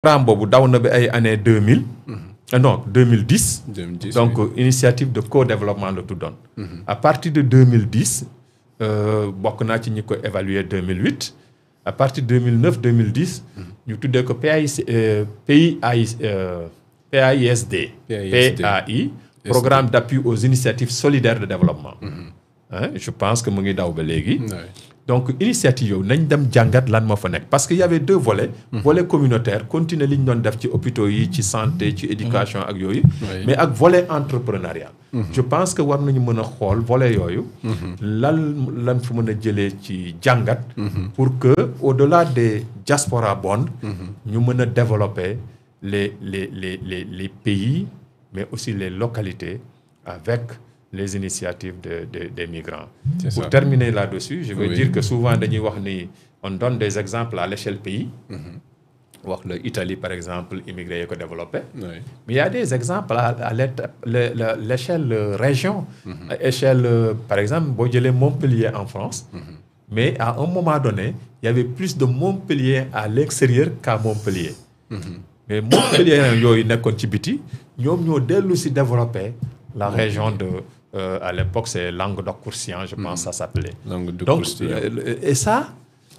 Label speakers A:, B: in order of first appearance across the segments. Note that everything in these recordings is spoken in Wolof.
A: programme boobu daw na bi ay année 2000. Non 2010.
B: 2010
A: donc
B: oui.
A: Initiative de co-développement la tuddoon. À partir de 2010 bokk naa ci ñi ko évaluer 2008 à partir de 2009 2010. ñu tuddee ko PAISD. PAI programme d'appui aux initiatives solidaires de développement. Je pense que mu ngi daw ba léegi. donc initiative yooyu nañ dem jàngat lan moo fa nekk parce que y avait deux volets. volet communautaire continuer li ñu doon def ci hôpitaux yi ci santé ci éducation ak yooyu. mais ak volet entrepreneurial. je pense que war nañu mën a xool volet yooyu. lan fa mën a jëlee ci jàngat. pour que au-delà des diaspora bonds. ñu mën a développer les pays mais aussi les localités avec les initiatives des migrants. Pour terminer là-dessus, je veux dire que souvent on donne des exemples à l'échelle pays. L'Italie, par exemple, immigrés et développés. Mais il y a des exemples à l'échelle région. À l'échelle, par exemple, Montpellier en France. Mais à un moment donné, il y avait plus de Montpellier à l'extérieur qu'à Montpellier. Mais Montpellier, nous avons développé la région de... à l'époque, c'est Languedoc-Roussillon, je pense que ça s'appelait. Donc, et ça,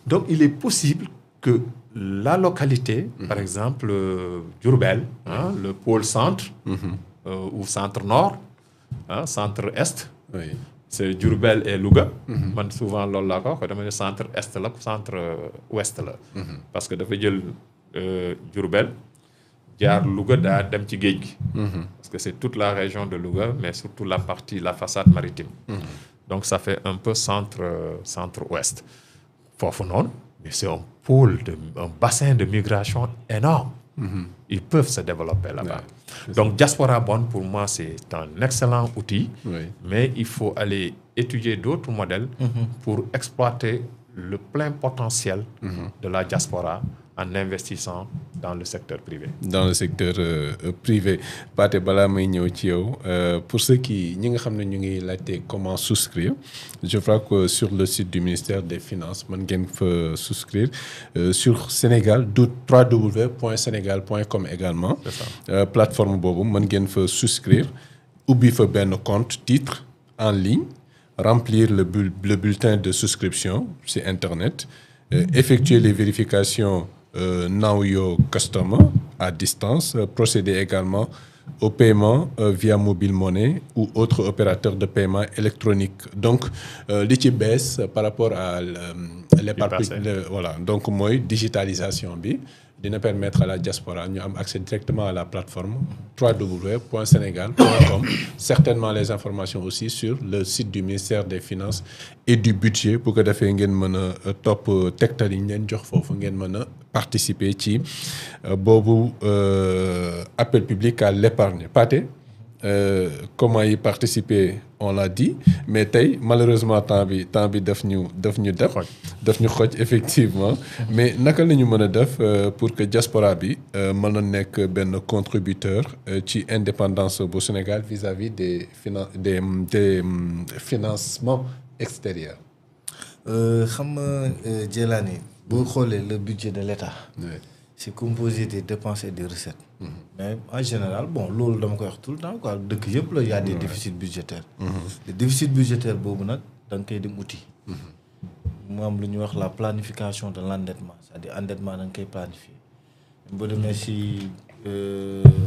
A: donc il est possible que la localité, par exemple, Diourbel, le pôle centre, ou centre-nord, centre-est, c'est Diourbel et Louga. Souvent, le centre-est, centre-ouest. Parce que dafa jël Diourbel, jaar Louga daa dem ci géej gi. Parce que c'est toute la région de Louga mais surtout la façade maritime. Donc ça fait un peu centre-ouest. Foofu noonu mais c'est un bassin de migration énorme. Ils peuvent se développer là-bas. Donc Diaspora Bond pour moi c'est un excellent outil. Mais il faut aller étudier d'autres modèles pour exploiter le plein potentiel de la diaspora en investissant dans le secteur privé.
B: Dans le secteur privé. Pathé balaa may ñëw ci yow pour ceux qui ñi nga xam ne ñu ngi laajte comment souscrire je crois que sur le site du ministère des Finances mën ngeen fa souscrire sur Sénégal www.senegal.com également. Plateforme boobu mën ngeen fa souscrire ubbi fa benn compte titre en ligne remplir le bulletin de souscription sur Internet effectuer les vérifications Know Your Customer à distance, procéder également au paiement via mobile money ou autre opérateur de paiement électronique. Donc, li ci bees par rapport à voilà donc mooy digitalisation bi dina permettre à la diaspora ñu am accès directement à la plateforme www.senegal.com. Certainement les informations aussi sur le site du ministère des Finances et du Budget pour que defee ngeen mën a topp tegtal yi ñu leen jox foofu ngeen mën a participer ci boobu appel public à l'épargne. Pathé comment y participer on l'a dit mais tey malheureusement temps bi daf ñu xoj effectivement mais naka la ñu mën a def pour que diaspora bi mën a nekk benn contributeur ci indépendance bu Sénégal vis-à-vis des financements extérieurs.
C: xam nga Djelani boo xoolee le budget de l'État. C'est composé des dépenses et des recettes. Mais en général, loolu dama koy wax tout le temps quoi dëkk yëpp la y a des déficits budgétaires. Le déficit budgétaire boobu nag da nga koy dem uti. mu am lu ñuy wax la planification de l'endettement c'est-à-dire endettement da nga koy planifier. boo demee ci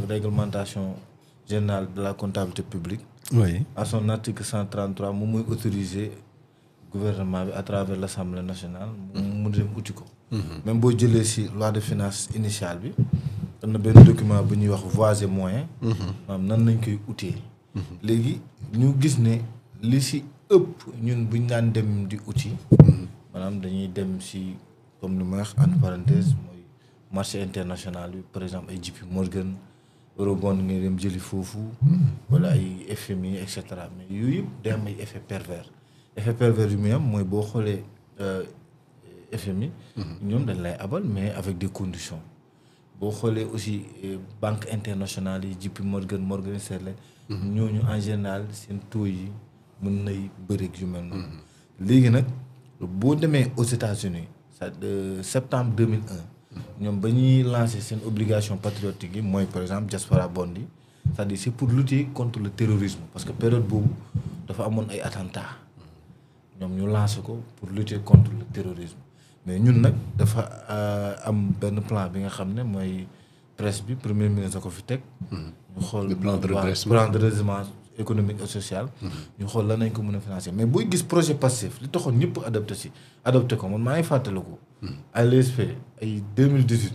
C: réglementation générale de la comptabilité publique. À son article 133 moom mooy autoriser gouvernement bi à travers l'Assemblée nationale mu dem uti ko. Même boo jëlee ci loi de finances initiale bi am na benn document bu ñuy wax voies et moyens. maanaam nan nañ koy utee. léegi ñu gis ne li ci ëpp ñun buñ daan dem di uti. maanaam dañuy dem ci comme li ma wax entre parenthèse mooy marché international bi par exemple ay JP Morgan eurobond ngay dem jëli foofu. wala ay FMI et cetera mais yooyu yëpp day am ay effet pervers. Effet pervers yu muy am mooy boo xoolee FMI. ñoom dañ lay abal mais avec des conditions. boo xoolee aussi banque internationale yi JP Morgan Stanley. ñooñu en général seen taux yi mën nay bëreeg yu mel noonu. léegi nag boo demee aux États-Unis de septembre 2001. ñoom ba ñuy lancer seen obligation patriotique yi mooy par exemple diaspora bond yi c'est-à-dire c'est pour lutter contre le terrorisme parce que période boobu dafa amoon ay attentats ñoom ñu lancer ko pour lutter contre le terrorisme mais ñun nag dafa am benn plan bi nga xam ne mooy presse bi premier ministre ko fi teg. ñu xool
B: le plan de redressement
C: économique et social. ñu xool lan nañ ko mën a financer mais booy gis projet Pastef li taxoon ñëpp adopté ko man maa ngi fàttaliku. à l'ESP ay 2018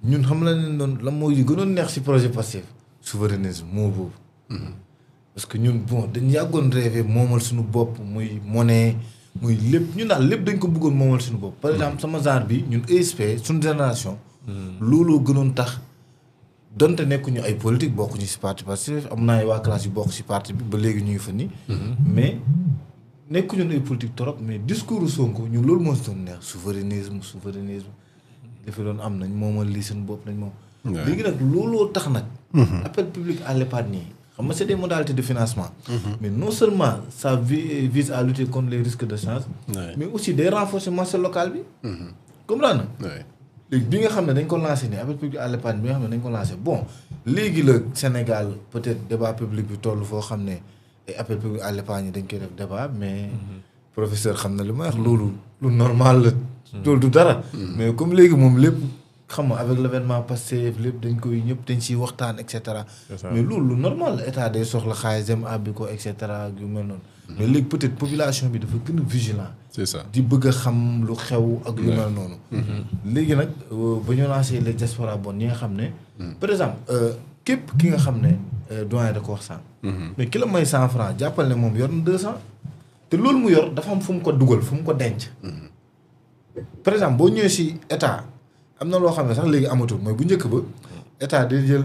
C: ñun xam la ne doon lan moo gënoon neex ci projet Pastef souverainisme moo boobu. parce que ñun bon dañ yàggoon rêvé moomal suñu bopp muy monnaie muy lépp ñun daal lépp dañ ko bëggoon moomal suñu bopp. par exemple sama genre bi ñun ESP suñu génération. looloo gënoon tax donte nekkuñu ay politique bokkuñu ci parti Pastef am naa ay waa classe yu bokk ci parti bi ba léegi ñuy fa nii. mais nekkuñu ay politique trop mais discours Sonko ñun loolu moo si doon neex souverainisme dafa doon am nañ moomal lii seen bopp nañ moom. léegi nag looloo tax nag. appel public à l'épargne yi xam nga c'est des modalités de financement. mais non seulement ça vise à lutter contre les risques de change. mais aussi day renforcer marché local bi. comprendre na. léegi bi nga xam ne dañ ko lancé nii appel public à l'épargne bi nga xam ne dañ ko lancé bon léegi la Sénégal peut-être débat public bi toll foo xam ne ay appel public à l'épargne yi dañ koy def débat mais professeur xam na li ma wax loolu lu normal la. loolu du dara. mais comme léegi moom lépp xam nga avec l'événement Pastef lépp dañ koy ñëpp dañ ciy waxtaan et cetera. mais loolu lu normal la état day soxla xaalis dem àbbi ko et cetera yu mel noonu. mais léegi peut-être population bi dafa gën a vigilant.
B: c'est ça
C: di bëgg a xam lu xew ak yu mel noonu. léegi nag ba ñu lancé les diaspora bon ñi nga xam ne. par exemple képp ki nga xam ne doyen da ko wax sànq. mais ki la may 100 francs jàppal ne moom yor na 200. te loolu mu yor dafa am fu mu ko dugal fu mu ko denc. par exemple boo ñëwee ci état am na loo xam ne sax léegi amatul mooy bu njëkk ba état day jël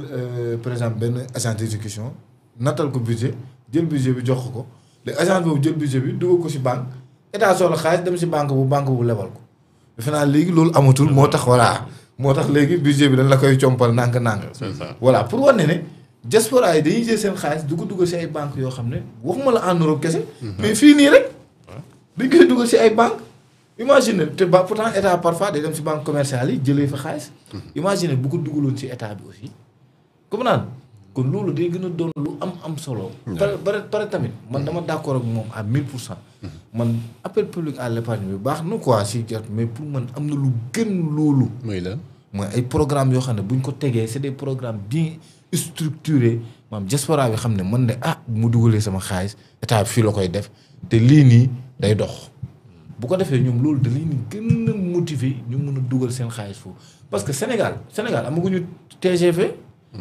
C: par exemple benn agent d'exécution nattal ko budget jël budget bi jox ko léegi agent boobu jël budget bi dugal ko ci banque état soxla xaalis dem ci banque bu lebal ko. defe naa léegi loolu amatul moo tax voilà moo tax léegi budget bi dañ la koy compal nànk-nànk. voilà pour wane ne diaspora yi dañuy jël seen xaalis du ko dugal ci ay banques yoo xam ne waxuma la en Europe kese. mais fii nii rek dañ koy dugal ci ay banques. imagine te ba pourtant état parfois day dem ci banque commerciale yi jëlee fa xaalis. imagine bu ko dugaloon ci état bi aussi. comme naan kon loolu day gën a doon lu am solo. pare tamit man dama d'accord ak moom à 1000%. man appel public à l'épargne bi baax na quoi si jot mais pour man am na lu gën loolu.
B: mooy lan
C: mooy ay programmes yoo xam ne buñ ko tegee c'est des programmes bien structurés maanaam diaspora bi xam ne man de bu mu dugalee sama xaalis état bi fii la koy def te lii nii day dox. bu ko defee ñoom loolu da leen gën a motiver ñu mën a dugal seen xaalis foofu parce que Sénégal amaguñu TGV.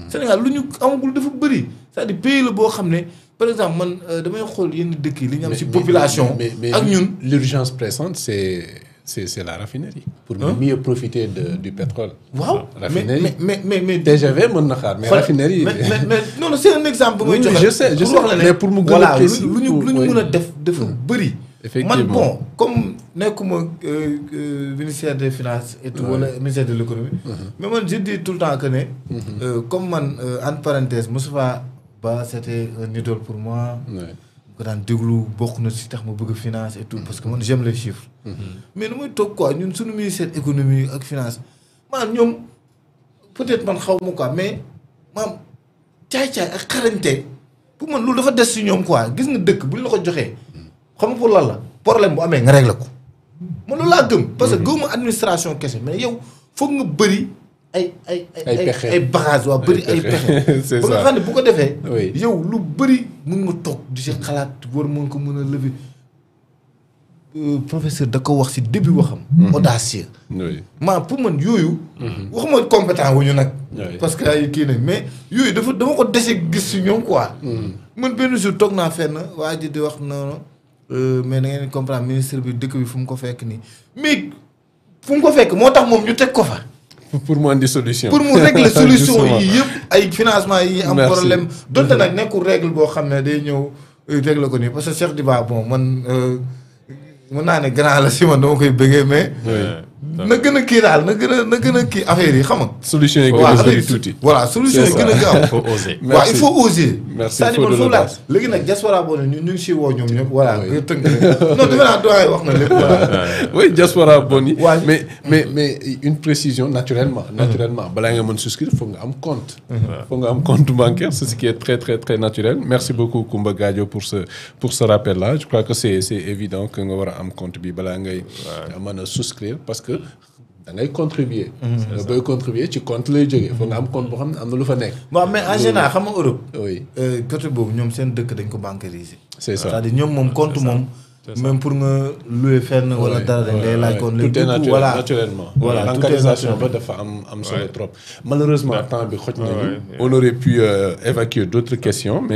C: Sénégal lu ñu amagul dafa bëri c'est-à-dire pays la boo xam ne par exemple man damay xool yenn dëkk yi li ñu am ci population. ak ñun
B: l'urgence pressante c'est la raffinerie. pour mieux profiter du pétrole.
C: waaw mais
B: TGV mën na xaar mais raffinerie.
C: mais non c'est un exemple bu may joxe.
B: je sais mais pour mu gën a précis
C: lu ñu mën a def dafa bëri.
B: effectivement
C: man bon comme nekkuma ministère des finances et tout wala ministère de l'économie. mais man je dis tout le temps que ne. comme man entre parenthèse Moustapha Ba c'était un idole pour moi. ko daan déglu bokk na ci tax ma bëgg finance et tout parce que man j'aime les chiffres. mais nu muy toog quoi ñun suñu ministère économie ak finance maanaam ñoom peut-être man xaw ma quoi mais maanaam caay-caay ak xarañte pour man loolu dafa des ci ñoom quoi gis nga dëkk buñ la ko joxee. xam nga pour lan la problème bu amee nga régler ko man loolu laa gëm. parce que gëmuma administration kese mais yow foog nga bëri ay bagages waa bëri ay pexe. ba nga xam ne bu ko defee. yow lu bëri mun nga toog di si xalaat war mën ko mën a lever. professeur da ko wax si début waxam. audacieux. pour man yooyu. waxuma compétent wu ñu nag. parce que ay kii nañ mais yooyu dama ko dese gis si ñoom quoi. man benn jour toog naa fenn waa ji di wax noonu. mais da ngeen comprendre ministre bi dëkk bi fu mu ko fekk nii mais fu mu ko fekk moo tax moom ñu teg ko fa.
B: pour mu andi solution.
C: pour mu régler solution yi yëpp ay financement yi am problème donte nag nekkul règle boo xam ne day ñëw régler ko nii parce que Cheikh Diba bon man mën naa ne grand la si man dama koy bëggee na gën a kii daal na gën a kii affaire yi xam nga.
B: solution yi gën a bëri tuuti.
C: voilà solution yi gën a gaaw.
A: il faut oser.
C: waaw il faut oser.
B: merci
C: c'est-à-dire man foofu laa léegi nag diaspora boo ne ñu ngi si woo ñoom ñëpp. voilà nga tënk non defe naa doyen wax na lépp.
B: oui diaspora bon yi. mais une précision naturellement. balaa nga mën souscrire foog nga am compte. foog nga am compte bancaire c'est ce qui est très très très naturel. merci beaucoup Coumba Gadio pour ce rappel là je crois que c'est évident que nga war a am compte bi balaa ngay mën a souscrire parce que da ngay contribuer. booy contribuer ci compte lay jógee foog nga am compte boo xam ne am na lu fa nekk.
C: waaw mais en général xam nga Europe.
B: oui
C: côté boobu ñoom seen dëkk dañ ko bancarisé.
B: c'est ça
C: c'est-à-dire ñoom moom compte moom. même pour nga louer fenn wala dara dañ lay laaj kon.
B: tout est naturellement.
C: voilà
B: bancarisation ba dafa am solo trop. malheureusement temps bi xoj nañu. on aurait pu évacuer d'autres questions mais